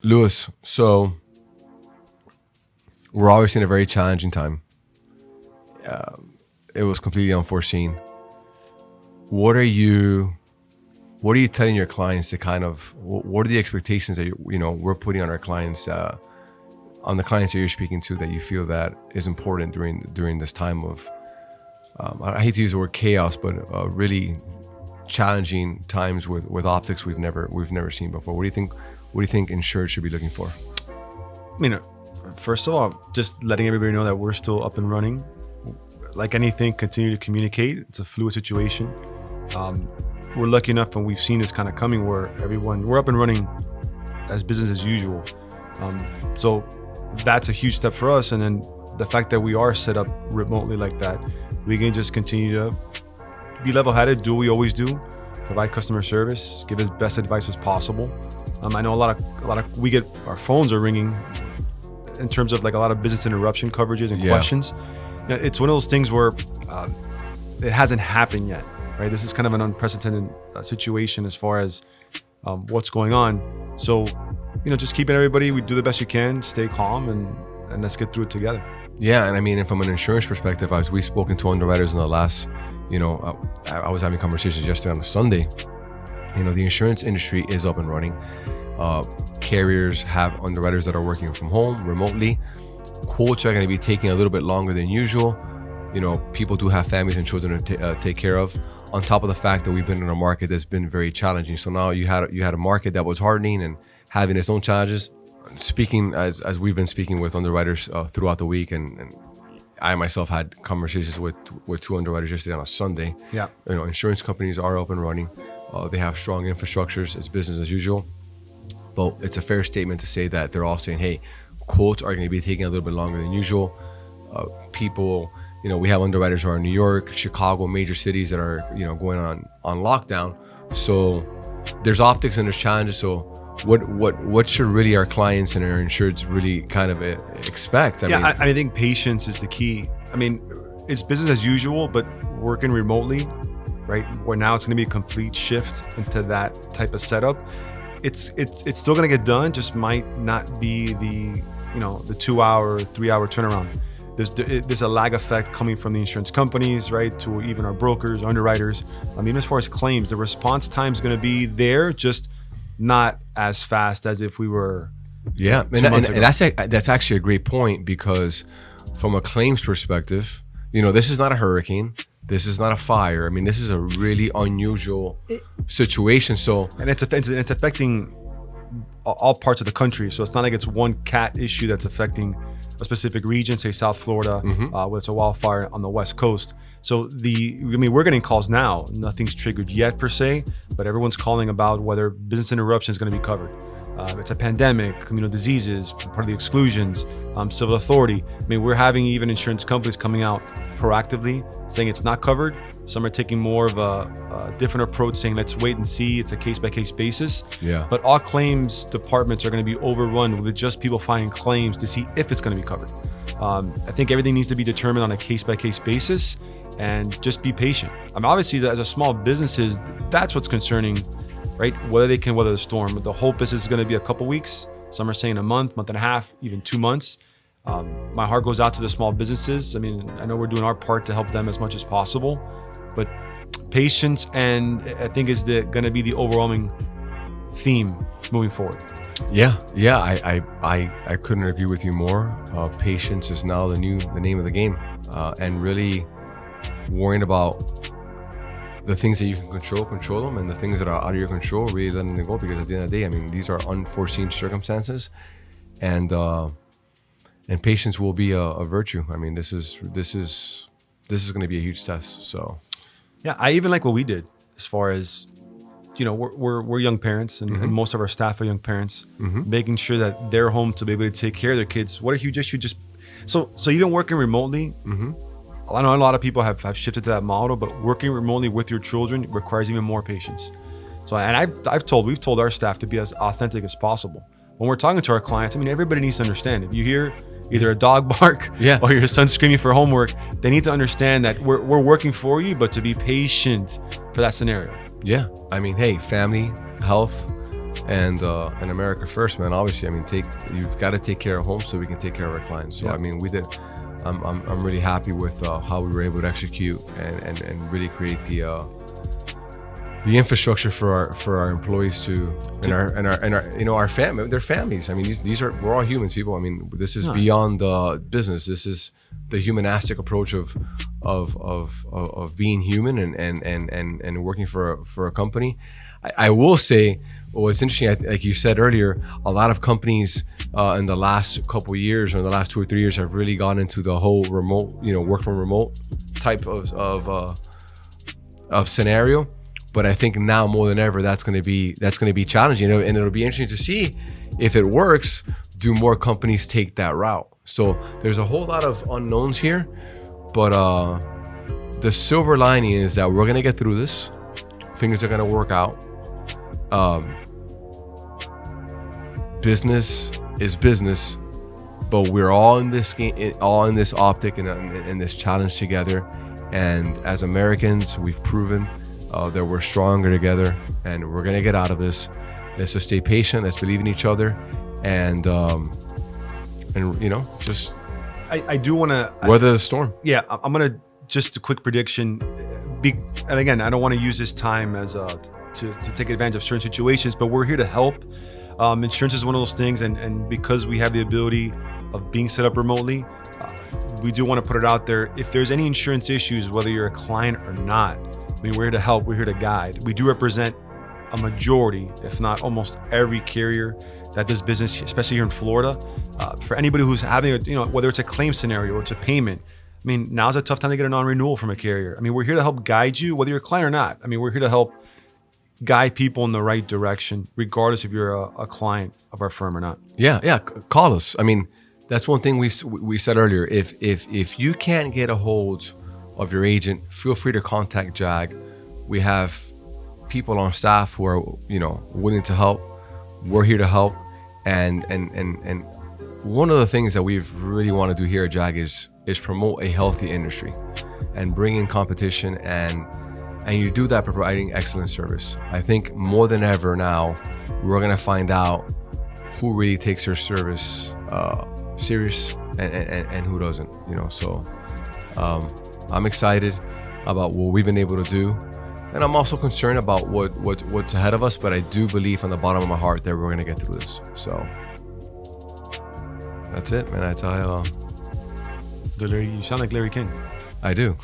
Luis, so we're obviously in a very challenging time. It was completely unforeseen. What are you telling your clients to kind of, what are the expectations that we're putting on our clients, on the clients that you're speaking to, that you feel that is important during this time of, I hate to use the word chaos, but really challenging times with optics we've never seen before. What do you think insureds should be looking for? I mean, first of all, just letting everybody know that we're still up and running. Like anything, continue to communicate. It's a fluid situation. We're lucky enough, and we've seen this kind of coming, where we're up and running as business as usual. So that's a huge step for us. And then the fact that we are set up remotely like that, we can just continue to be level-headed, do what we always do, provide customer service, give as best advice as possible. I know a lot of we get, our phones are ringing in terms of like a lot of business interruption coverages and questions. It's one of those things where it hasn't happened yet, right? This is kind of an unprecedented situation as far as what's going on. So, just keeping everybody, we do the best you can, stay calm, and let's get through it together. Yeah, and I mean, and from an insurance perspective, as we've spoken to underwriters in the last, I was having conversations yesterday on a Sunday. The insurance industry is up and running. Carriers have underwriters that are working from home remotely. Quotes are going to be taking a little bit longer than usual. People do have families and children to take care of. On top of the fact that we've been in a market that's been very challenging. So now you had a market that was hardening and having its own challenges. Speaking as we've been speaking with underwriters throughout the week, and I myself had conversations with two underwriters yesterday on a Sunday. Yeah. Insurance companies are up and running. They have strong infrastructures. It's business as usual. But it's a fair statement to say that they're all saying, hey, quotes are going to be taking a little bit longer than usual. People, we have underwriters who are in New York, Chicago, major cities that are, going on lockdown. So there's optics and there's challenges. So what should really our clients and our insureds really kind of expect? I think patience is the key. I mean, it's business as usual, but working remotely, right? Where now it's going to be a complete shift into that type of setup. It's still going to get done, just might not be the 2-hour, 3-hour turnaround. There's a lag effect coming from the insurance companies, right, to even our brokers, underwriters. As far as claims, the response time is going to be there, just not as fast as if we were. Yeah, and that's actually a great point, because from a claims perspective, this is not a hurricane. This is not a fire. This is a really unusual situation. So, and it's affecting all parts of the country. So it's not like it's one cat issue that's affecting a specific region, say South Florida, where it's a wildfire on the West Coast. So we're getting calls now. Nothing's triggered yet per se, but everyone's calling about whether business interruption is going to be covered. It's a pandemic, communal diseases, part of the exclusions, civil authority. We're having even insurance companies coming out proactively saying it's not covered. Some are taking more of a different approach, saying let's wait and see. It's a case-by-case basis. Yeah. But all claims departments are going to be overrun with just people filing claims to see if it's going to be covered. I think everything needs to be determined on a case-by-case basis, and just be patient. Obviously, as a small businesses, that's what's concerning, right? Whether they can weather the storm. The hope is going to be a couple weeks. Some are saying a month and a half, even 2 months. My heart goes out to the small businesses. I know we're doing our part to help them as much as possible, but patience, and I think is going to be the overwhelming theme moving forward. Yeah. I couldn't agree with you more. Patience is now the name of the game, and really worrying about the things that you can control them, and the things that are out of your control, really letting them go, because at the end of the day, these are unforeseen circumstances, and patience will be a virtue. This is going to be a huge test. So, yeah, I even like what we did as far as, we're young parents, and most of our staff are young parents, making sure that they're home to be able to take care of their kids. What a huge issue! So even working remotely. I know a lot of people have shifted to that model, but working remotely with your children requires even more patience. So, and we've told our staff to be as authentic as possible. When we're talking to our clients, everybody needs to understand. If you hear either a dog bark or your son screaming for homework, they need to understand that we're working for you, but to be patient for that scenario. Yeah. Hey, family, health, and America first, man. Obviously, I mean, you've got to take care of home so we can take care of our clients. So I mean, we did. I'm really happy with how we were able to execute and really create the infrastructure for our employees and our our family, their families. I mean, we're all humans, people. I mean, this is beyond business. This is the humanistic approach of being human and working for a company. I will say, what's interesting, like you said earlier, a lot of companies in the last couple of years, or in the last 2 or 3 years, have really gone into the whole remote, work from remote type of scenario. But I think now more than ever, that's going to be challenging, and it'll be interesting to see if it works. Do more companies take that route? So there's a whole lot of unknowns here, but the silver lining is that we're going to get through this. Things are going to work out. Business is business, but we're all in this game, all in this optic and in this challenge together. And as Americans, we've proven that we're stronger together, and we're gonna get out of this. Let's just stay patient. Let's believe in each other, and just I do want to weather the storm. Yeah, I'm gonna just a quick prediction. And again, I don't want to use this time as to take advantage of certain situations, but we're here to help. Insurance is one of those things, and because we have the ability of being set up remotely, we do want to put it out there. If there's any insurance issues, whether you're a client or not, I mean, we're here to help. We're here to guide. We do represent a majority, if not almost every carrier that does business, especially here in Florida. For anybody who's having whether it's a claim scenario or it's a payment, I mean, now's a tough time to get a non-renewal from a carrier. I mean, we're here to help guide you, whether you're a client or not. I mean, we're here to help guide people in the right direction, regardless if you're a client of our firm or not. Yeah, call us. I mean, that's one thing we said earlier. If you can't get a hold of your agent, feel free to contact JAG. We have people on staff who are willing to help. We're here to help, and one of the things that we really want to do here at JAG is promote a healthy industry and bring in competition, and you do that by providing excellent service. I think more than ever now, we're going to find out who really takes their service serious and who doesn't. So I'm excited about what we've been able to do, and I'm also concerned about what's ahead of us. But I do believe from the bottom of my heart that we're going to get through this. So that's it, man. I tell you, you sound like Larry King. I do.